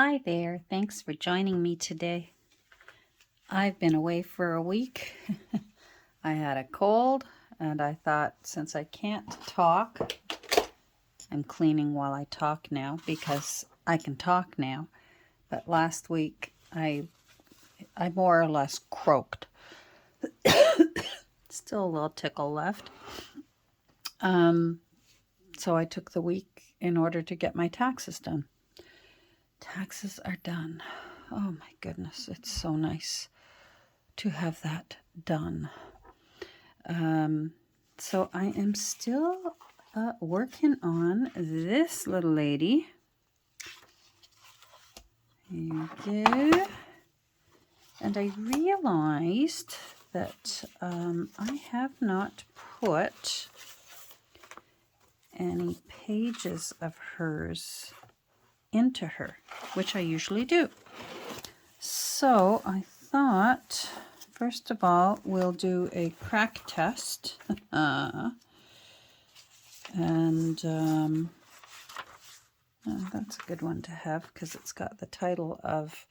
Hi there, thanks for joining me today. I've been away for a week. I had a cold and I thought since I can't talk, I'm cleaning while I talk now because I can talk now. But last week I more or less croaked. Still a little tickle left. So I took the week in order to get my taxes done. Taxes are done. Oh my goodness, it's so nice to have that done. So I am still working on this little lady. There you go. And I realized that I have not put any pages of hers into her, which I usually do. So I thought, first of all, we'll do a crack test. That's a good one to have because it's got the title of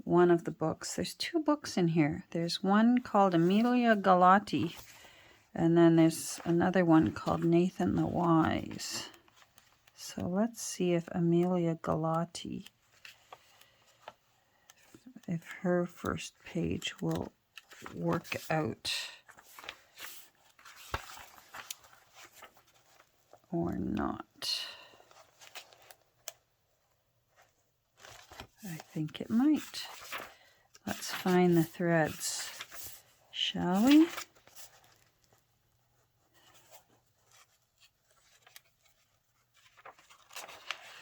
one of the books. There's two books in here. There's one called Amelia Galati, and then there's another one called Nathan the Wise. So let's see if Amelia Galati, if her first page will work out or not. I think it might. Let's find the threads, shall we?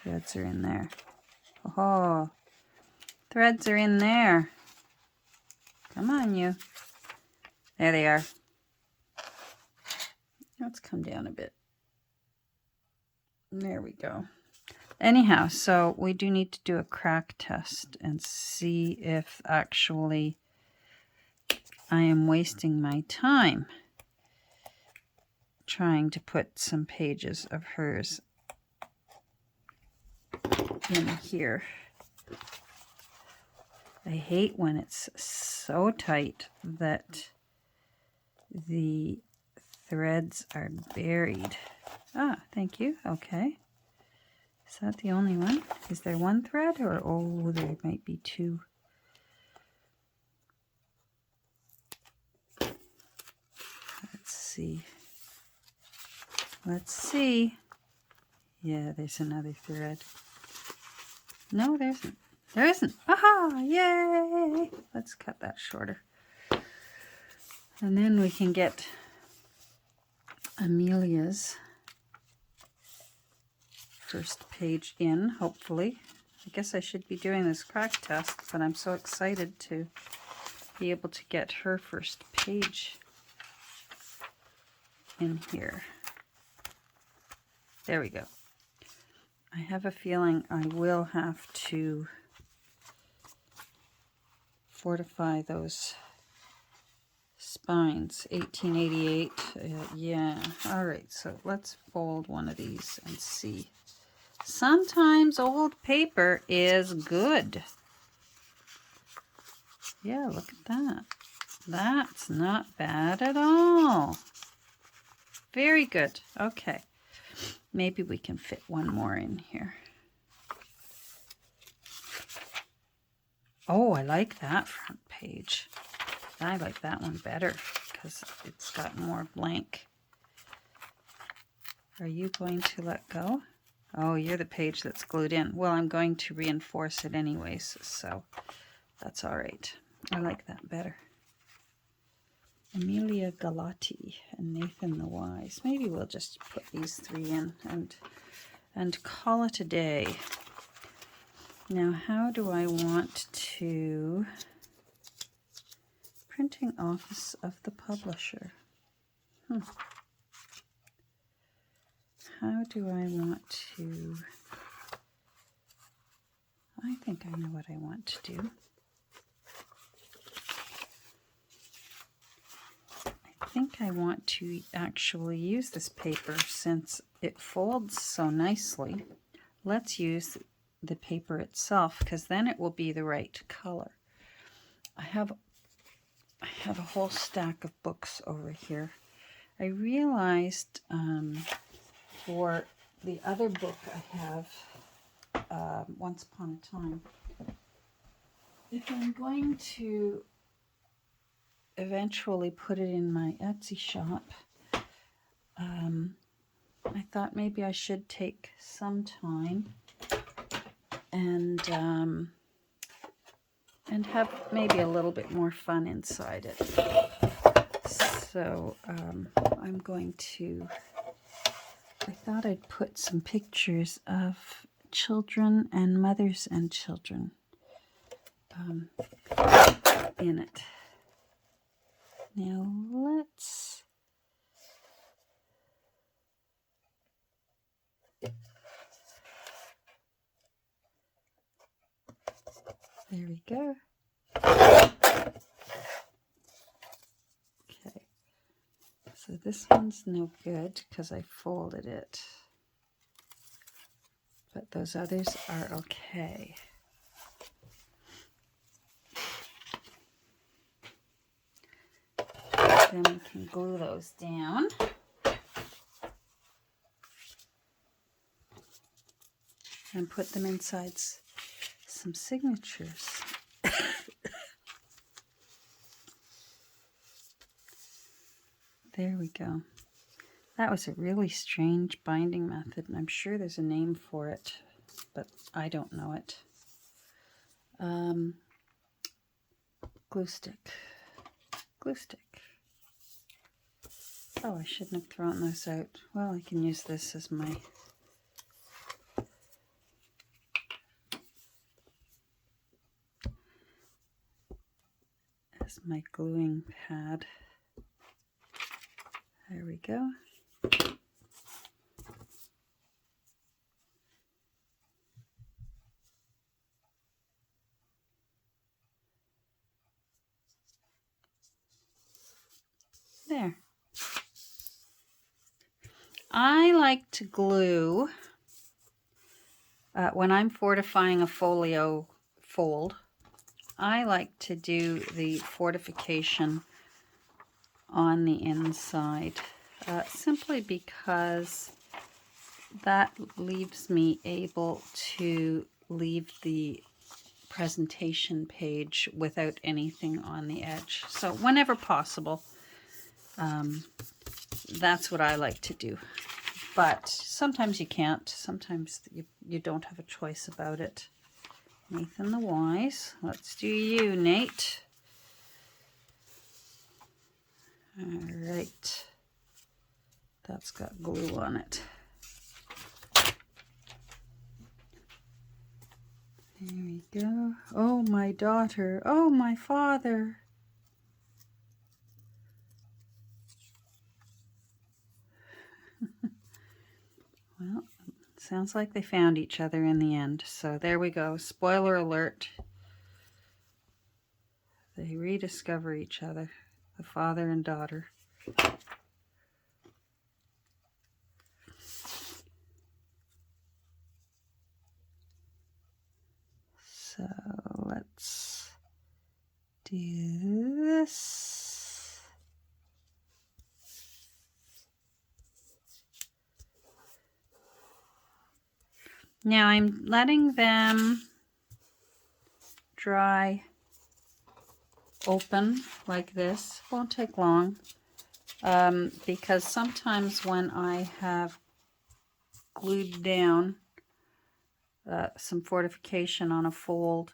Threads are in there. Oh, threads are in there. Come on, you. There they are. Let's come down a bit. There we go. Anyhow, so we do need to do a crack test and see if actually I am wasting my time trying to put some pages of hers in here. I hate when it's so tight that the threads are buried. Ah, thank you. Okay. Is that the only one? Is there one thread or, oh, there might be two. Let's see. Let's see. Yeah, there's another thread. No, there isn't. There isn't. Aha! Yay! Let's cut that shorter. And then we can get Amelia's first page in, hopefully. I guess I should be doing this crack test, but I'm so excited to be able to get her first page in here. There we go. I have a feeling I will have to fortify those spines. 1888. Yeah. All right. So let's fold one of these and see. Sometimes old paper is good. Yeah, look at that. That's not bad at all. Very good. Okay. Maybe we can fit one more in here. Oh, I like that front page. I like that one better because it's got more blank. Are you going to let go? Oh, you're the page that's glued in. Well, I'm going to reinforce it anyways, so that's all right. I like that better. Amelia Galati and Nathan the Wise. Maybe we'll just put these three in and call it a day. Now, how do I want to... Printing office of the publisher. How do I want to... I think I know what I want to do. I think I want to actually use this paper since it folds so nicely. Let's use the paper itself, because then it will be the right color. I have a whole stack of books over here. I realized for the other book I have, Once Upon a Time, if I'm going to eventually put it in my Etsy shop, I thought maybe I should take some time and have maybe a little bit more fun inside it. So I'm going to, I thought I'd put some pictures of children and mothers and children in it. Now let's, there we go. Okay, so this one's no good because I folded it, but those others are okay. Then we can glue those down. And put them inside some signatures. There we go. That was a really strange binding method, and I'm sure there's a name for it, but I don't know it. Glue stick. Glue stick. Oh, I shouldn't have thrown this out. Well, I can use this as my gluing pad. There we go. There. I like to glue when I'm fortifying a folio fold. I like to do the fortification on the inside simply because that leaves me able to leave the presentation page without anything on the edge. So whenever possible, that's what I like to do. But sometimes you can't. Sometimes you don't have a choice about it. Nathan the Wise. Let's do you, Nate. All right. That's got glue on it. There we go. Oh, my daughter. Oh, my father. Well, sounds like they found each other in the end. So there we go. Spoiler alert. They rediscover each other, the father and daughter. So let's do this. Now I'm letting them dry open like this. Won't take long because sometimes when I have glued down some fortification on a fold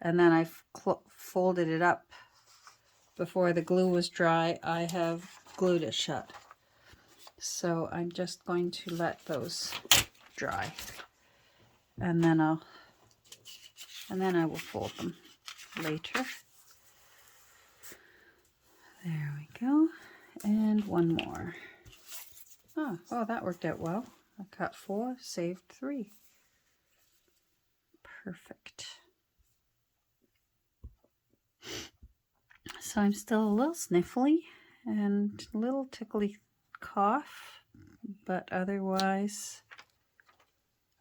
and then I've folded it up before the glue was dry, I have glued it shut. So I'm just going to let those dry, and then I will fold them later. There we go. And one more. Oh, that worked out well. I cut 4, saved 3. Perfect. So I'm still a little sniffly and a little tickly cough, but otherwise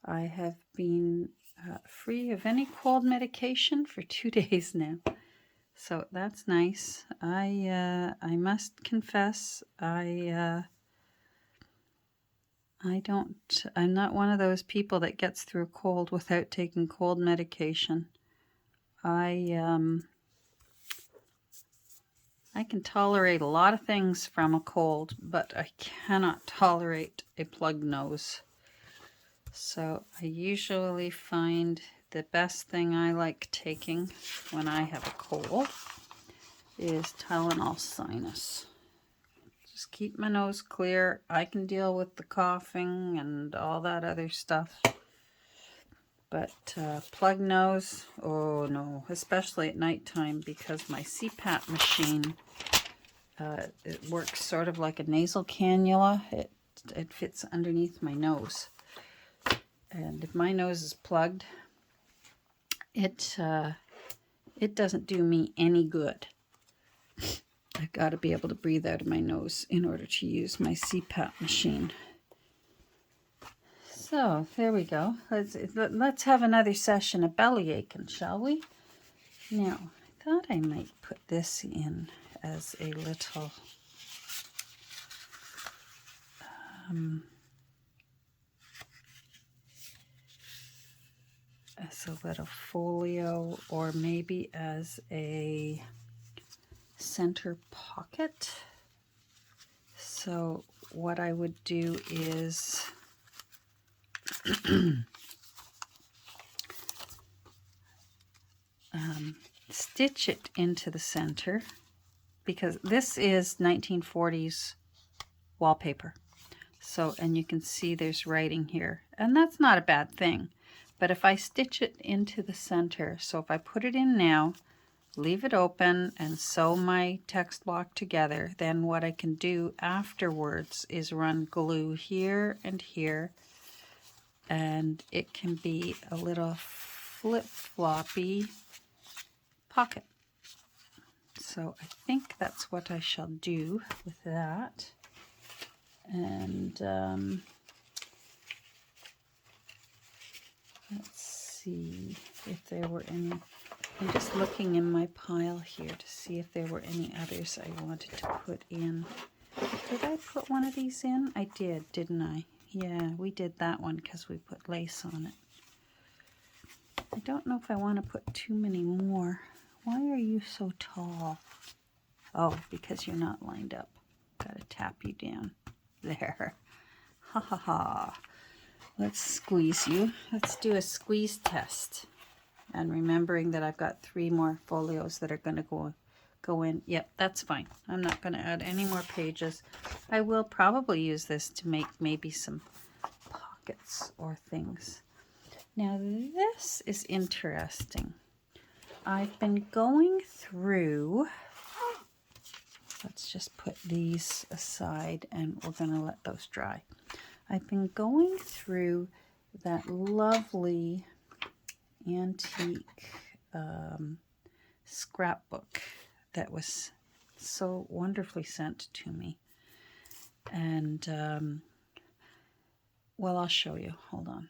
I have been free of any cold medication for 2 days now. So that's nice. I must confess, I'm not one of those people that gets through a cold without taking cold medication. I can tolerate a lot of things from a cold, but I cannot tolerate a plugged nose. So I usually find the best thing I like taking when I have a cold is Tylenol Sinus. Just keep my nose clear. I can deal with the coughing and all that other stuff. But plugged nose, oh no, especially at nighttime because my CPAP machine, it works sort of like a nasal cannula. It fits underneath my nose. And if my nose is plugged, it doesn't do me any good. I've got to be able to breathe out of my nose in order to use my CPAP machine. So there we go. Let's have another session of belly aching, shall we? Now, I thought I might put this in as a little folio, or maybe as a center pocket. So what I would do is stitch it into the center, because this is 1940s wallpaper. So, and you can see there's writing here, and that's not a bad thing. But if I stitch it into the center, so if I put it in now, leave it open and sew my text block together, then what I can do afterwards is run glue here and here, and it can be a little flip-floppy pocket. So I think that's what I shall do with that. And let's see if there were any. I'm just looking in my pile here to see if there were any others I wanted to put in. Did I put one of these in? I did, didn't I? Yeah, we did that one because we put lace on it. I don't know if I want to put too many more. Why are you so tall? Oh, because you're not lined up. Gotta tap you down. There. Ha ha ha. Let's squeeze you. Let's do a squeeze test. And remembering that I've got 3 more folios that are going to go in. Yep, that's fine. I'm not going to add any more pages. I will probably use this to make maybe some pockets or things. Now this is interesting. I've been going through, let's just put these aside and we're going to let those dry. I've been going through that lovely antique scrapbook that was so wonderfully sent to me. And, well, I'll show you. Hold on.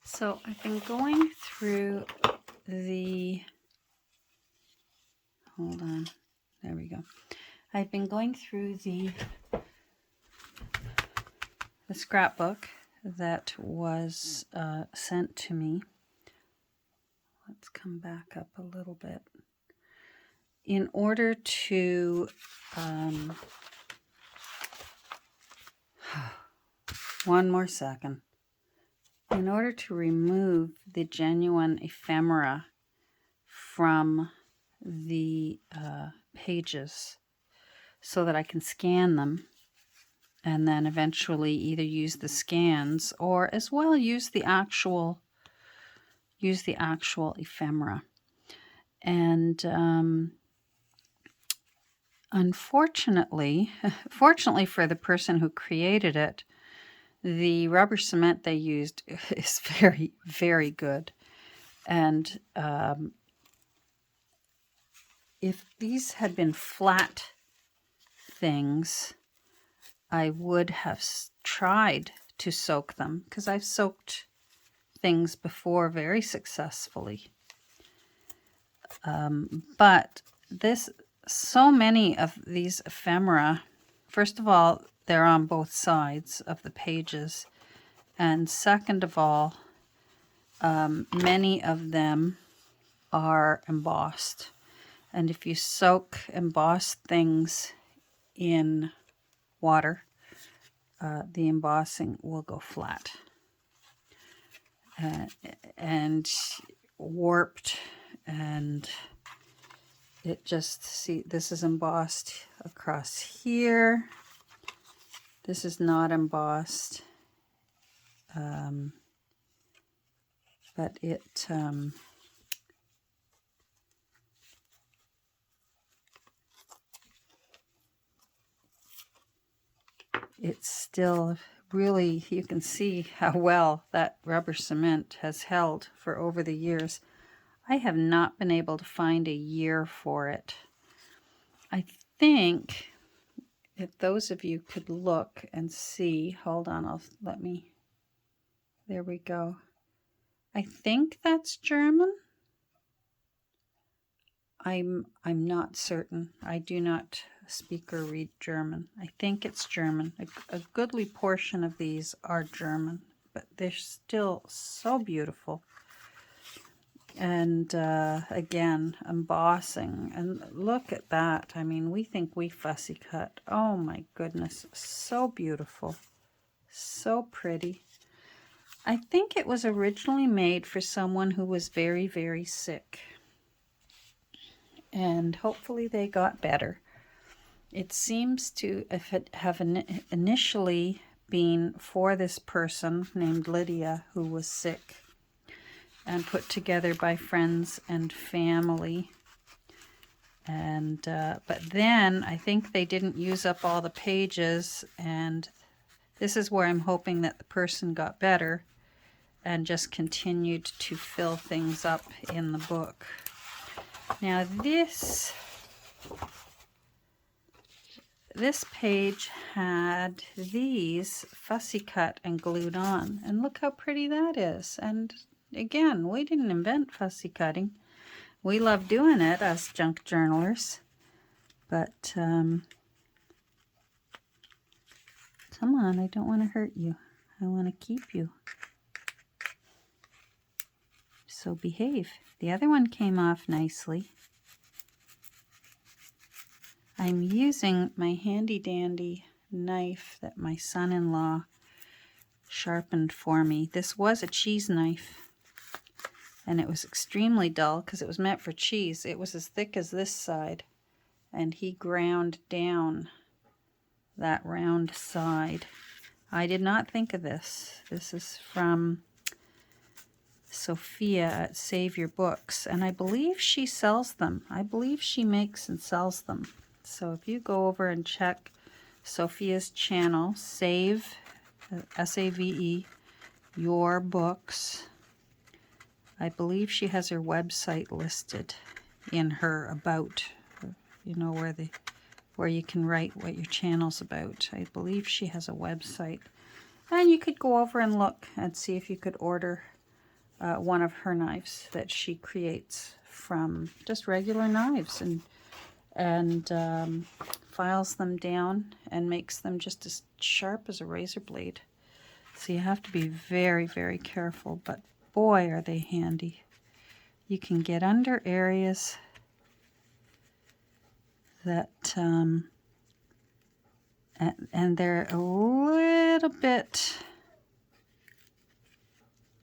So I've been going through the, hold on, there we go. I've been going through the scrapbook that was sent to me. Let's come back up a little bit. In order to, one more second. In order to remove the genuine ephemera from the pages so that I can scan them and then eventually either use the scans or as well use the actual ephemera. And unfortunately, fortunately for the person who created it, the rubber cement they used is very, very good. And if these had been flat things, I would have tried to soak them, because I've soaked things before very successfully. But so many of these ephemera, first of all, they're on both sides of the pages. And second of all, many of them are embossed. And if you soak embossed things in water, the embossing will go flat and warped, and it just, see, this is embossed across here. This is not embossed, but it's still really, you can see how well that rubber cement has held for over the years. I have not been able to find a year for it. I think if those of you could look and see, hold on, there we go. I think that's German. I'm not certain. I do not speak or read German. I think it's German. A goodly portion of these are German, but they're still so beautiful. And again, embossing. And look at that. I mean, we think we fussy cut. Oh my goodness. So beautiful. So pretty. I think it was originally made for someone who was very, very sick. And hopefully they got better. It seems to have initially been for this person named Lydia who was sick, and put together by friends and family. And but then I think they didn't use up all the pages, and this is where I'm hoping that the person got better and just continued to fill things up in the book. Now this page had these fussy cut and glued on, and look how pretty that is. And again, we didn't invent fussy cutting. We love doing it, us junk journalers. But come on, I don't want to hurt you. I want to keep you. So behave. The other one came off nicely. I'm using my handy dandy knife that my son-in-law sharpened for me. This was a cheese knife, and it was extremely dull because it was meant for cheese. It was as thick as this side, and he ground down that round side. I did not think of this. This is from Sophia at Save Your Books, and I believe she sells them. I believe she makes and sells them. So if you go over and check Sophia's channel, Save, S-A-V-E, Your Books, I believe she has her website listed in her about, you know, where you can write what your channel's about. I believe she has a website. And you could go over and look and see if you could order one of her knives that she creates from just regular knives, and files them down and makes them just as sharp as a razor blade. So you have to be very, very careful, but boy, are they handy. You can get under areas that, and they're a little bit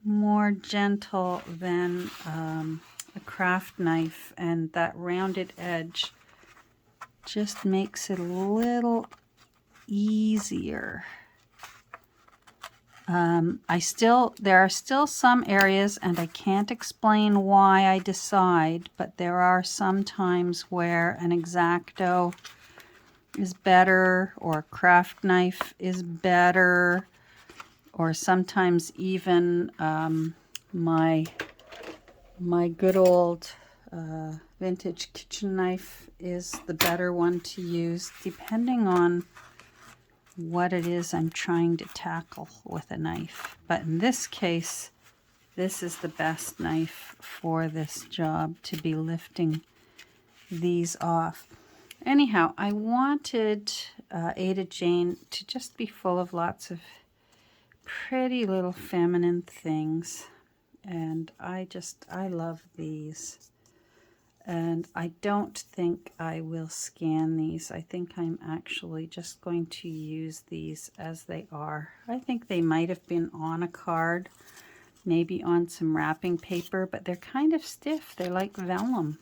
more gentle than a craft knife, and that rounded edge just makes it a little easier. There are still some areas, and I can't explain why I decide, but there are some times where an X-Acto is better, or a craft knife is better, or sometimes even my good old vintage kitchen knife is the better one to use, depending on what it is I'm trying to tackle with a knife. But in this case, This is the best knife for this job, to be lifting these off. Anyhow, I wanted Ada Jane to just be full of lots of pretty little feminine things. And I love these. And I don't think I will scan these. I think I'm actually just going to use these as they are. I think they might have been on a card, maybe on some wrapping paper, but they're kind of stiff. They're like vellum.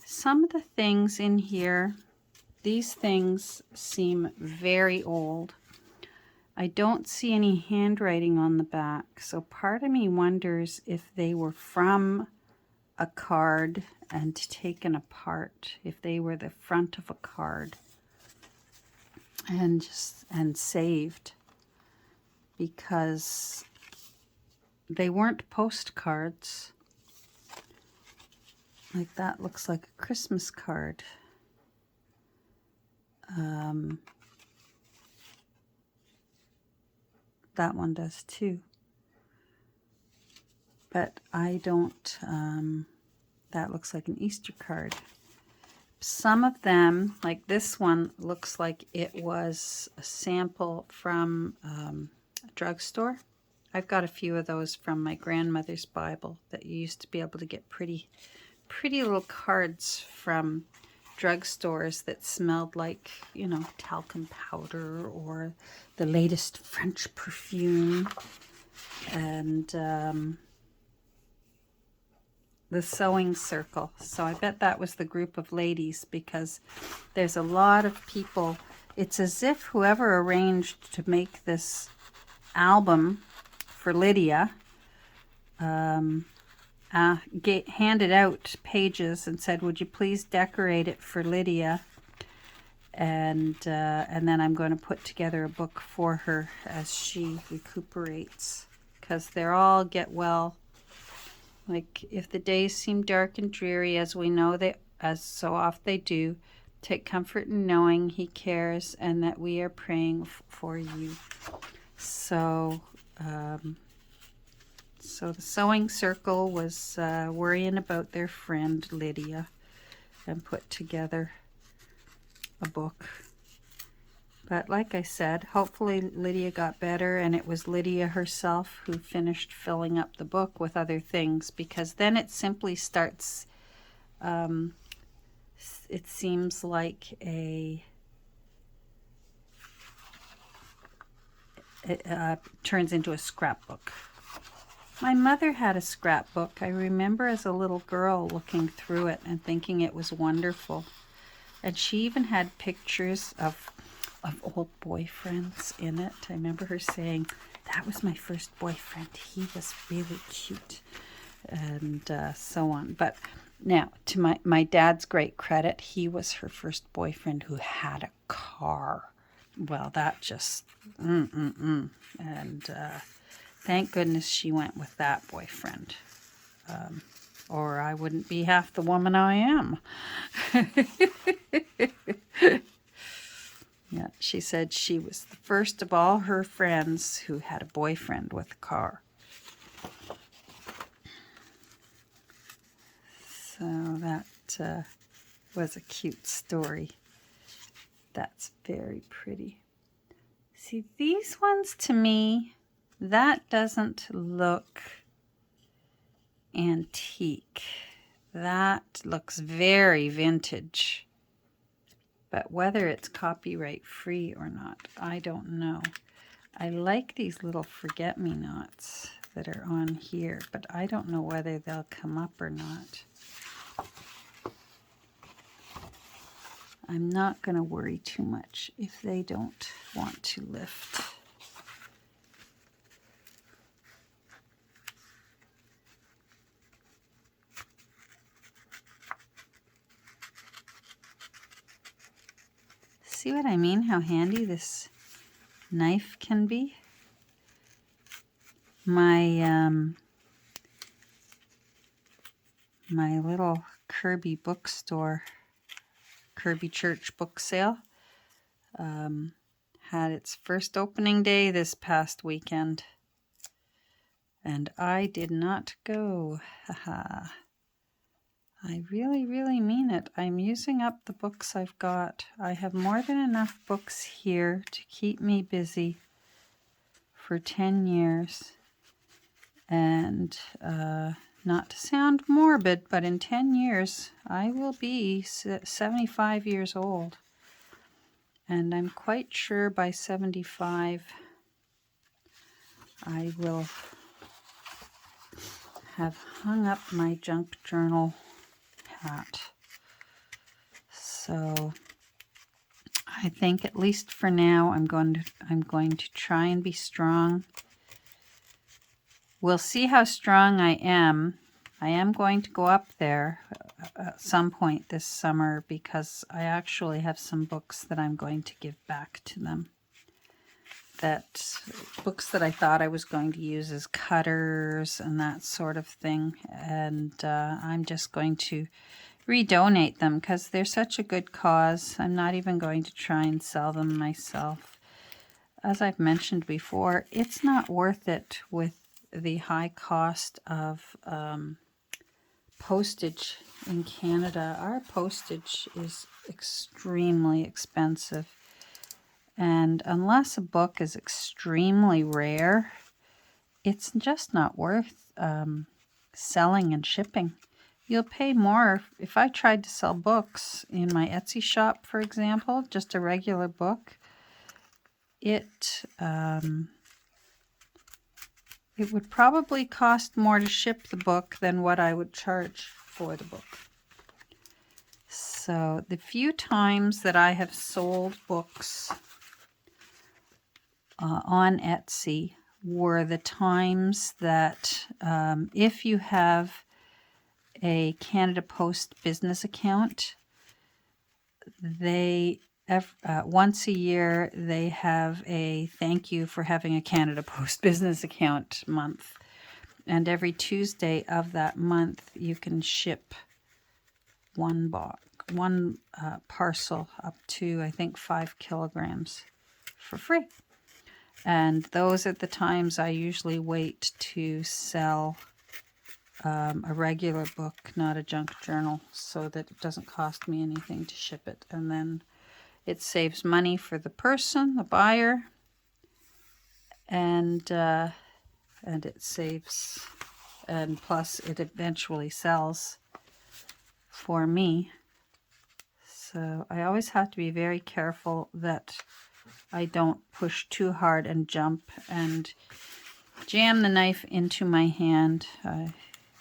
Some of the things in here, these things seem very old. I don't see any handwriting on the back, so part of me wonders if they were from a card and taken apart, if they were the front of a card and saved, because they weren't postcards. Like that looks like a Christmas card. That one does too. But I don't, that looks like an Easter card. Some of them, like this one, looks like it was a sample from a drugstore. I've got a few of those from my grandmother's Bible that you used to be able to get pretty little cards from drugstores that smelled like, you know, talcum powder or the latest French perfume. And the sewing circle. So I bet that was the group of ladies, because there's a lot of people. It's as if whoever arranged to make this album for Lydia handed out pages and said, would you please decorate it for Lydia? And then I'm going to put together a book for her as she recuperates, because they're all get well. Like, if the days seem dark and dreary, as we know they, as so oft they do, take comfort in knowing He cares and that we are praying for you. So, so the sewing circle was worrying about their friend Lydia and put together a book. But like I said, hopefully Lydia got better, and it was Lydia herself who finished filling up the book with other things, because then it simply starts, it seems like it turns into a scrapbook. My mother had a scrapbook. I remember as a little girl looking through it and thinking it was wonderful. And she even had pictures of old boyfriends in it. I remember her saying, that was my first boyfriend. He was really cute. And so on. But now, to my dad's great credit, he was her first boyfriend who had a car. Well, that just, And thank goodness she went with that boyfriend. Or I wouldn't be half the woman I am. Yeah, she said she was the first of all her friends who had a boyfriend with a car. So that was a cute story. That's very pretty. See, these ones to me, that doesn't look antique. That looks very vintage. But whether it's copyright free or not, I don't know. I like these little forget-me-nots that are on here, but I don't know whether they'll come up or not. I'm not going to worry too much if they don't want to lift. See what I mean? How handy this knife can be? My my little Kirby bookstore, Kirby Church book sale, had its first opening day this past weekend. And I did not go. Haha. I really, really mean it. I'm using up the books I've got. I have more than enough books here to keep me busy for 10 years. And not to sound morbid, but in 10 years, I will be 75 years old. And I'm quite sure by 75, I will have hung up my junk journal hat. So I think at least for now, I'm going to try and be strong. We'll see how strong I am. I am going to go up there at some point this summer because I actually have some books that I'm going to give back to them. Books that I thought I was going to use as cutters and that sort of thing. And I'm just going to redonate them because they're such a good cause. I'm not even going to try and sell them myself. As I've mentioned before, it's not worth it with the high cost of postage in Canada. Our postage is extremely expensive. And unless a book is extremely rare, it's just not worth selling and shipping. You'll pay more. If I tried to sell books in my Etsy shop, for example, just a regular book, it would probably cost more to ship the book than what I would charge for the book. So the few times that I have sold books on Etsy were the times that if you have a Canada Post business account, they once a year they have a thank you for having a Canada Post business account month, and every Tuesday of that month you can ship one parcel up to I think 5 kilograms for free. And those are the times I usually wait to sell a regular book, not a junk journal, so that it doesn't cost me anything to ship it. And then it saves money for the person, the buyer, and it saves, and plus it eventually sells for me. So I always have to be very careful that I don't push too hard and jump and jam the knife into my hand.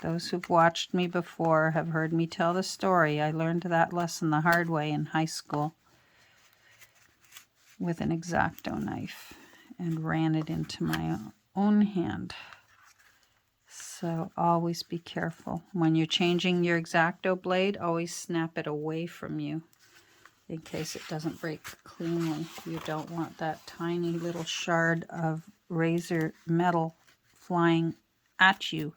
Those who've watched me before have heard me tell the story. I learned that lesson the hard way in high school with an X-Acto knife and ran it into my own hand. So always be careful. When you're changing your X-Acto blade, always snap it away from you in case it doesn't break cleanly. You don't want that tiny little shard of razor metal flying at you.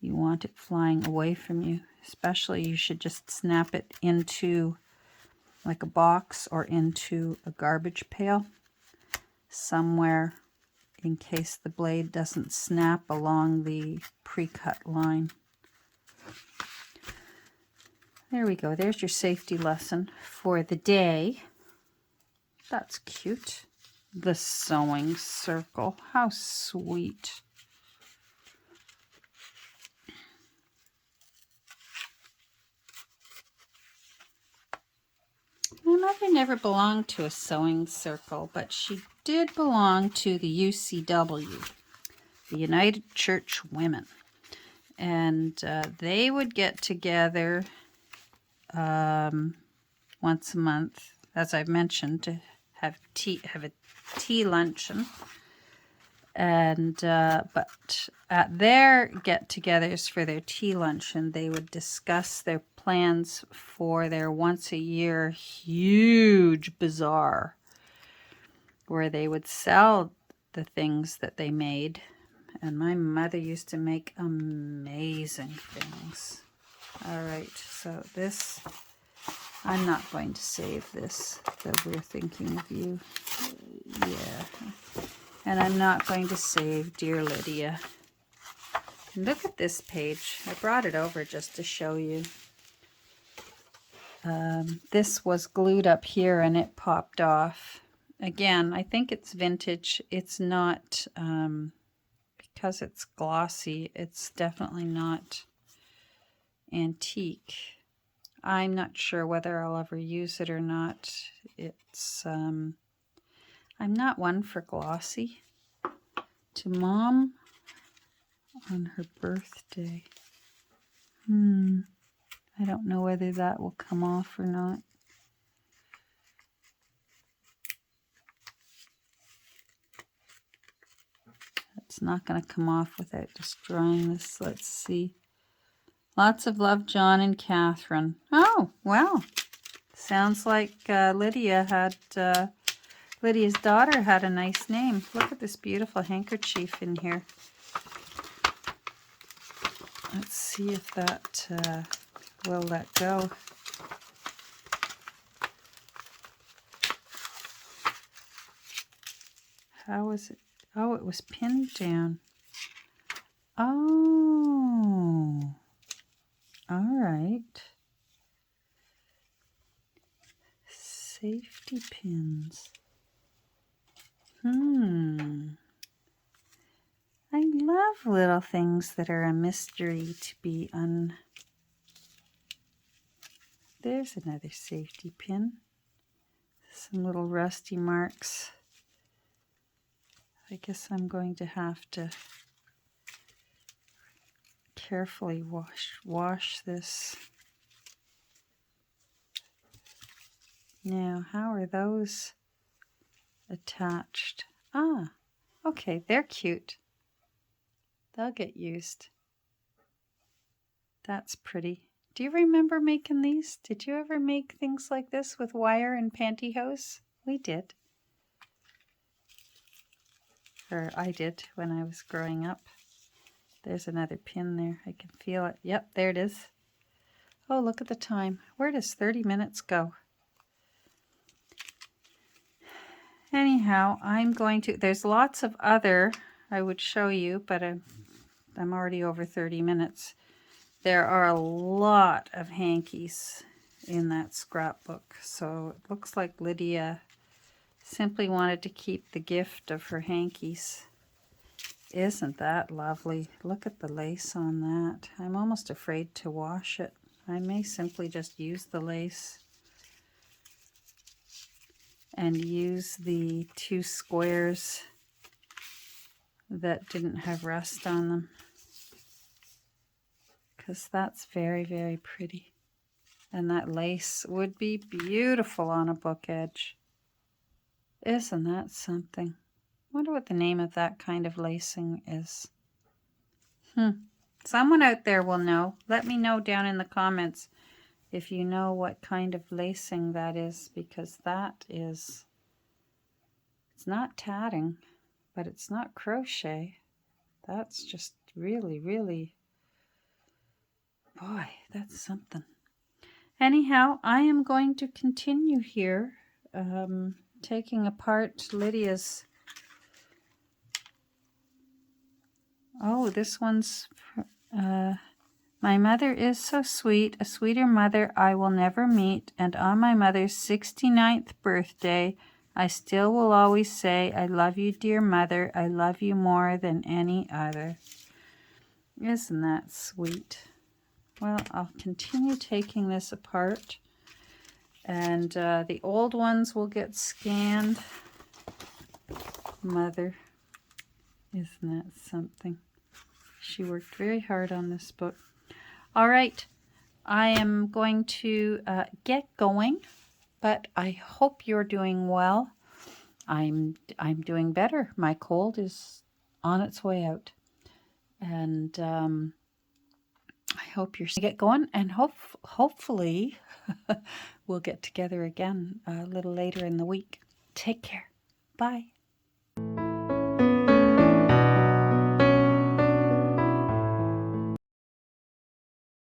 You want it flying away from you. Especially you should just snap it into like a box or into a garbage pail somewhere in case the blade doesn't snap along the pre-cut line. There we go. There's your safety lesson for the day. That's cute. The sewing circle. How sweet. My mother never belonged to a sewing circle, but she did belong to the UCW, the United Church Women. And they would get together once a month, as I've mentioned, to have a tea luncheon. And but at their get-togethers for their tea luncheon, they would discuss their plans for their once-a-year huge bazaar, where they would sell the things that they made. And my mother used to make amazing things. All right, so this, I'm not going to save this, though we're thinking of you. Yeah. And I'm not going to save Dear Lydia. Look at this page. I brought it over just to show you. This was glued up here and it popped off. Again, I think it's vintage. It's not, because it's glossy, it's definitely not antique. I'm not sure whether I'll ever use it or not. It's, I'm not one for glossy. To Mom on her birthday. I don't know whether that will come off or not. It's not going to come off without destroying this. Let's see. Lots of love, John and Catherine. Oh, well. Sounds like Lydia's daughter had a nice name. Look at this beautiful handkerchief in here. Let's see if that will let go. How is it? Oh, it was pinned down. Oh, all right. Safety pins. I love little things that are a mystery to be There's another safety pin. Some little rusty marks. I guess I'm going to have to carefully wash this. Now, how are those attached? Ah, okay, they're cute. They'll get used. That's pretty. Do you remember making these? Did you ever make things like this with wire and pantyhose? We did. Or I did when I was growing up. There's another pin there. I can feel it. Yep, there it is. Oh, look at the time. Where does 30 minutes go? Anyhow, I'm going to... There's lots of other I would show you, but I'm already over 30 minutes. There are a lot of hankies in that scrapbook. So it looks like Lydia simply wanted to keep the gift of her hankies. Isn't that lovely? Look at the lace on that. I'm almost afraid to wash it. I may simply just use the lace and use the 2 squares that didn't have rust on them, because that's very, very pretty. And that lace would be beautiful on a book edge. Isn't that something? I wonder what the name of that kind of lacing is. Someone out there will know. Let me know down in the comments if you know what kind of lacing that is, because that is, it's not tatting, but it's not crochet. That's just really, really, boy, that's something. Anyhow, I am going to continue here, taking apart Lydia's. Oh, this one's, my mother is so sweet, a sweeter mother I will never meet, and on my mother's 69th birthday, I still will always say, I love you, dear mother, I love you more than any other. Isn't that sweet? Well, I'll continue taking this apart, and the old ones will get scanned. Mother, isn't that something? She worked very hard on this book. All right, I am going to get going, but I hope you're doing well. I'm doing better. My cold is on its way out, and I hope you're get going, and hopefully we'll get together again a little later in the week. Take care. Bye.